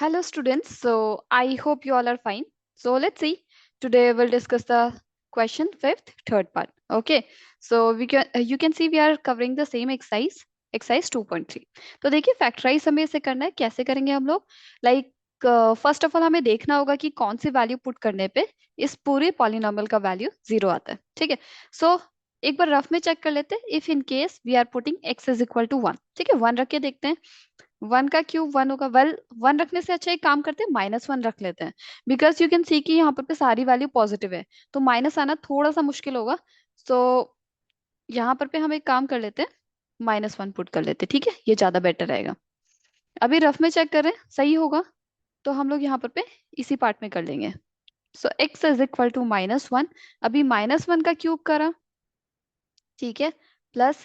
Hello students, so I hope you all are fine. So let's see. Today we'll discuss the question fifth, third part. Okay. So we can you can see we are covering the same exercise 2.3. तो देखिए factorise हमें इसे करना है. कैसे करेंगे हम लोग? लाइक फर्स्ट ऑफ ऑल हमें देखना होगा कि कौन सी वैल्यू पुट करने पे इस पूरे पॉलिनॉमियल का वैल्यू 0 आता है. ठीक है. सो एक बार रफ में चेक कर लेते हैं. If in case we are putting x is equal to 1. ठीक है, 1 रख के देखते हैं. 1 का क्यूब 1 होगा. वेल 1 रखने से अच्छा एक काम करते हैं, -1 रख लेते हैं. बिकॉज यू कैन सी कि यहाँ पर पे सारी वैल्यू पॉजिटिव है, तो माइनस आना थोड़ा सा मुश्किल होगा. सो यहाँ पर पे हम एक काम कर लेते हैं, -1 पुट कर लेते हैं. ठीक है, ये ज्यादा बेटर रहेगा. अभी रफ में चेक करें सही होगा तो हम लोग यहाँ पर पे इसी पार्ट में कर लेंगे. सो x इज इक्वल टू -1. अभी -1 का क्यूब करा. ठीक है. प्लस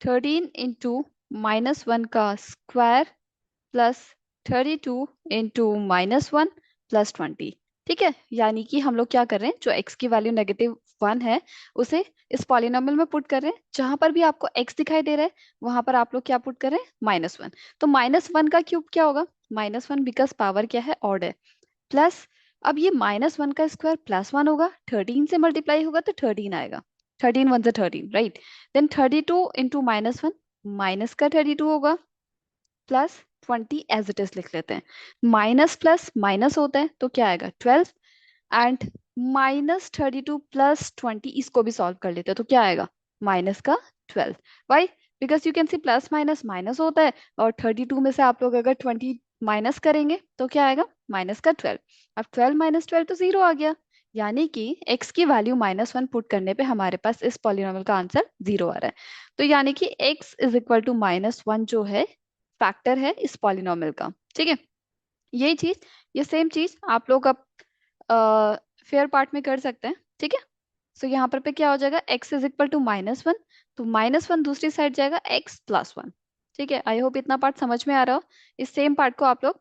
13 इंटू -1 का स्क्वायर प्लस 32 इंटू -1 प्लस 20. ठीक है, यानी कि हम लोग क्या कर रहे हैं, जो x की वैल्यू -1 है उसे इस पॉलिनोमियल में पुट कर रहे हैं. जहां पर भी आपको x दिखाई दे रहा है वहां पर आप लोग क्या पुट कर रहे हैं, -1. तो -1 का क्यूब क्या होगा, -1 बिकॉज पावर क्या है, ऑड है. प्लस अब ये -1 का स्क्वायर +1 होगा, 13 से मल्टीप्लाई होगा तो 13 आएगा. 13 1 से 13, राइट. देन 32 इंटू -1 माइनस का 32 होगा प्लस 20 एज इट इज लिख लेते हैं. माइनस प्लस माइनस होता है तो क्या आएगा, 12. एंड -32 प्लस 20 इसको भी सॉल्व कर लेते हैं तो क्या आएगा, माइनस का 12. Why? Because you can see plus minus minus होता है, और 32 में से आप लोग अगर 20 माइनस करेंगे तो क्या आएगा, माइनस का 12. अब 12 माइनस 12 तो 0 आ गया. यानी कि x की वैल्यू -1 पुट करने पे हमारे पास इस पॉलिनोमियल का आंसर 0 आ रहा है. तो यानी कि x इज इक्वल टू -1 जो है फैक्टर है इस पॉलिनोमियल का. ठीक है, यही चीज, ये सेम चीज आप लोग अब फेयर पार्ट में कर सकते हैं. ठीक है. सो यहाँ पर पे क्या हो जाएगा, x इज इक्वल टू -1. तो -1 दूसरी साइड जाएगा x प्लस 1. ठीक है, आई होप इतना पार्ट समझ में आ रहा हो. इस सेम पार्ट को आप लोग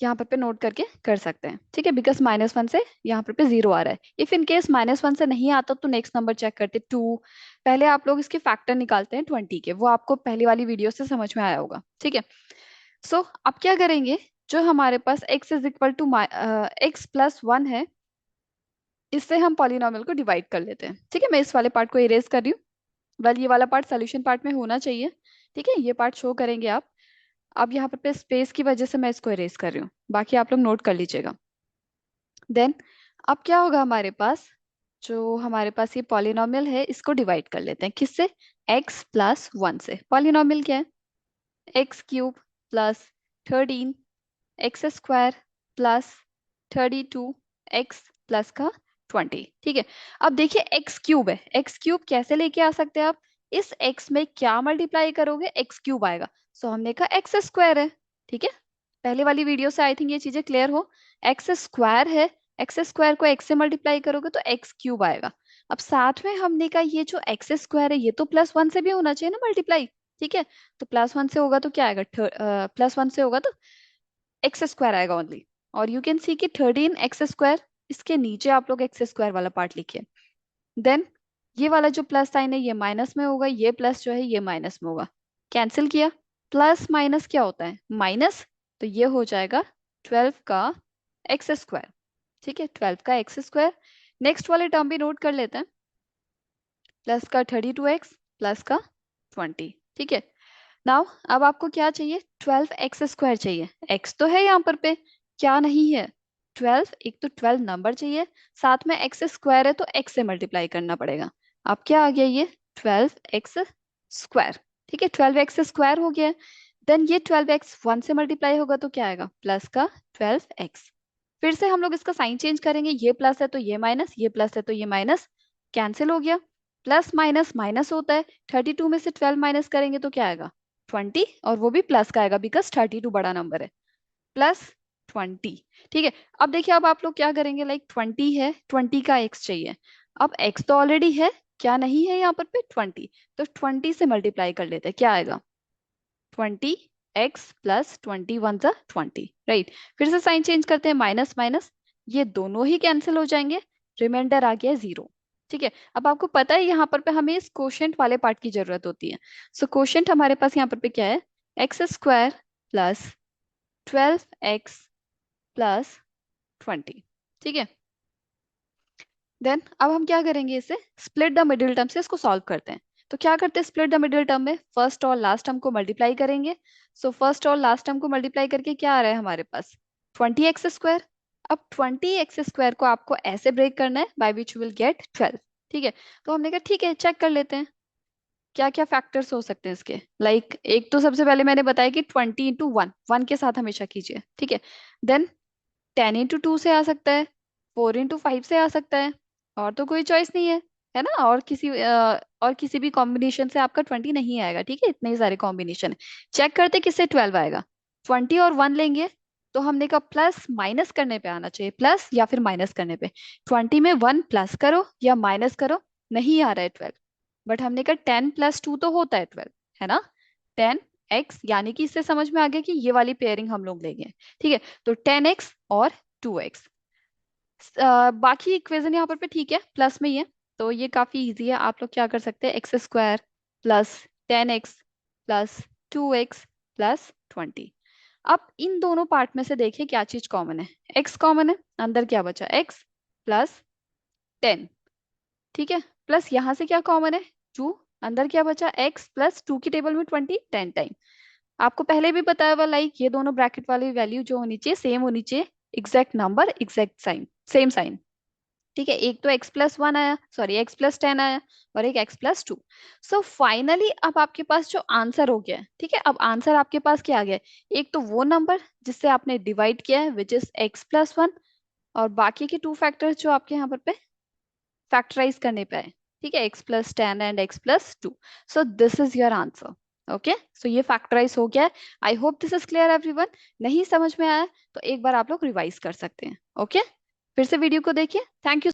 यहाँ पर पे नोट करके कर सकते हैं. ठीक है, बिकॉज -1 से यहाँ पर पे 0 आ रहा है. इफ इन केस -1 से नहीं आता तो नेक्स्ट नंबर चेक करते 2. पहले आप लोग इसके फैक्टर निकालते हैं 20 के, वो आपको पहली वाली वीडियो से समझ में आया होगा. ठीक है. सो अब क्या करेंगे, जो हमारे पास x is equal to x plus 1 है, इससे हम पॉलिनोमियल को डिवाइड कर लेते हैं. ठीक है, मैं इस वाले पार्ट को इरेज कर रही हूँ. वेल ये वाला पार्ट सोल्यूशन पार्ट में होना चाहिए. ठीक है, ये पार्ट शो करेंगे आप. अब यहाँ पर स्पेस की वजह से मैं इसको इरेज कर रही हूँ, बाकी आप लोग नोट कर लीजिएगा. देन अब क्या होगा हमारे पास, जो हमारे पास ये पॉलिनोमियल है इसको डिवाइड कर लेते हैं. किससे, x प्लस 1 से. पॉलिनोमियल क्या है, x cube plus 13 x square plus 32 x plus का 20. ठीक है. अब देखिए एक्स क्यूब है, एक्स क्यूब कैसे लेके आ सकते हैं आप, इस एक्स में क्या मल्टीप्लाई करोगे, एक्स क्यूब आएगा. सो हमने कहा एक्स स्क्वायर है. ठीक है, पहले वाली वीडियो से आई थिंक ये चीजें क्लियर हो. एक्स स्क्वायर है, एक्स स्क्वायर को एक्स से मल्टीप्लाई करोगे तो एक्स क्यूब आएगा. अब साथ में हमने कहा ये जो एक्स स्क्वायर है ये तो +1 से भी होना चाहिए ना मल्टीप्लाई. ठीक है, तो +1 से होगा तो क्या आएगा, +1 से होगा तो एक्स स्क्वायर आएगा ओनली. और यू कैन सी कि 13 एक्स स्क्वायर, इसके नीचे आप लोग एक्स स्क्वायर वाला पार्ट लिखिए. देन ये वाला जो प्लस साइन है ये माइनस में होगा, ये प्लस जो है ये माइनस में होगा. कैंसिल किया, प्लस माइनस क्या होता है, माइनस. तो ये हो जाएगा 12 का एक्स स्क्वायर. ठीक है, 12 का एक्स स्क्वायर. नेक्स्ट वाले टर्म भी नोट कर लेते हैं, प्लस का 32x प्लस का 20. ठीक है. नाउ अब आपको क्या चाहिए, 12x² चाहिए. x तो है यहाँ पर पे, क्या नहीं है, 12. एक तो 12 नंबर चाहिए, साथ में x² है तो x से मल्टीप्लाई करना पड़ेगा. अब क्या आ गया ये 12x². ठीक है, 12x² हो गया. देन ये 12x 1 से मल्टीप्लाई होगा तो क्या आएगा, प्लस का 12x. फिर से हम लोग इसका साइन चेंज करेंगे, ये प्लस है तो ये माइनस, ये प्लस है तो ये माइनस, कैंसिल हो गया. प्लस माइनस माइनस होता है, 32 में से 12 माइनस करेंगे तो क्या आएगा, 20. और वो भी प्लस का आएगा बिकॉज 32 बड़ा नंबर है, प्लस 20. ठीक है. अब देखिए, अब आप लोग क्या करेंगे, लाइक 20 है, 20 का x चाहिए. अब x तो ऑलरेडी है, क्या नहीं है यहाँ पर पे 20, तो 20 से मल्टीप्लाई कर लेते हैं, क्या आएगा 20x प्लस 21 सा 20, राइट. फिर से साइन चेंज करते हैं, माइनस माइनस, ये दोनों ही कैंसिल हो जाएंगे, रिमाइंडर आ गया 0. ठीक है. अब आपको पता है यहाँ पर पे हमें इस कोशेंट वाले पार्ट की जरूरत होती है. सो कोशेंट हमारे पास यहाँ पर पे क्या है, x² प्लस 12x प्लस 20। ठीक है, देन अब हम क्या करेंगे, इसे स्प्लिट द मिडिल टर्म से इसको सॉल्व करते हैं। तो क्या करते हैं स्प्लिट द मिडिल टर्म में, फर्स्ट और लास्ट टर्म को मल्टीप्लाई करेंगे। सो फर्स्ट और लास्ट टर्म को मल्टीप्लाई करके क्या आ रहा है हमारे पास, 20x²। अब 20x² को आपको ऐसे ब्रेक करना है बाय विच विल गेट 12। ठीक है, तो हमने कहा ठीक है, चेक कर लेते हैं क्या क्या फैक्टर्स हो सकते हैं इसके। एक तो सबसे पहले मैंने बताया कि 20 × 1, 1 के साथ हमेशा कीजिए। ठीक है, देन 10 × 2 से आ सकता है, 4 × 5 से आ सकता है, और तो कोई चॉइस नहीं है ना। और किसी भी कॉम्बिनेशन से आपका 20 नहीं आएगा। ठीक है, इतने ही सारे कॉम्बिनेशन है। चेक करते किससे 12 आएगा, 20 और 1 लेंगे तो हमने कहा प्लस माइनस करने पे आना चाहिए, प्लस या फिर माइनस करने पे। 20 में 1 प्लस करो या माइनस करो, नहीं आ रहा है 12। बट हमने कहा 10 + 2 तो होता है 12, है ना। 10x, यानी कि इससे समझ में आ गया कि ये वाली पेयरिंग हम लोग लेंगे। ठीक है, तो 10x और 2x। बाकी इक्वेशन यहाँ पर ठीक है, प्लस में ही है, तो ये काफी इजी है। आप लोग क्या कर सकते हैं, x² plus 10x plus 2x plus 20। अब इन दोनों पार्ट में से देखिए क्या चीज कॉमन है, x कॉमन है, अंदर क्या बचा, x प्लस 10। ठीक है, प्लस यहाँ से क्या कॉमन है, 2, अंदर क्या बचा, x प्लस 2 की टेबल में 20, 10 टाइम। आपको पहले भी बताया हुआ, ये दोनों ब्रैकेट वाली वैल्यू जो होनी चाहिए सेम होनी चाहिए, exact number exact sign, same sign. ठीक है, एक तो x+1 आया, सॉरी x+10 आया, और एक x+2। सो फाइनली अब आपके पास जो आंसर हो गया है, ठीक है, अब आंसर आपके पास क्या आ गया है, एक तो वो नंबर जिससे आपने डिवाइड किया है विच इज x+1, और बाकी के 2 फैक्टर्स जो आपके यहाँ पे फैक्टराइज करने पे आए। ठीक है, x+10 and x+2। So this is your answer. Okay, so ये फैक्टराइज हो गया है। I hope this is clear everyone. नहीं समझ में आया तो एक बार आप लोग रिवाइज कर सकते हैं। ओके, फिर से वीडियो को देखिए। Thank you.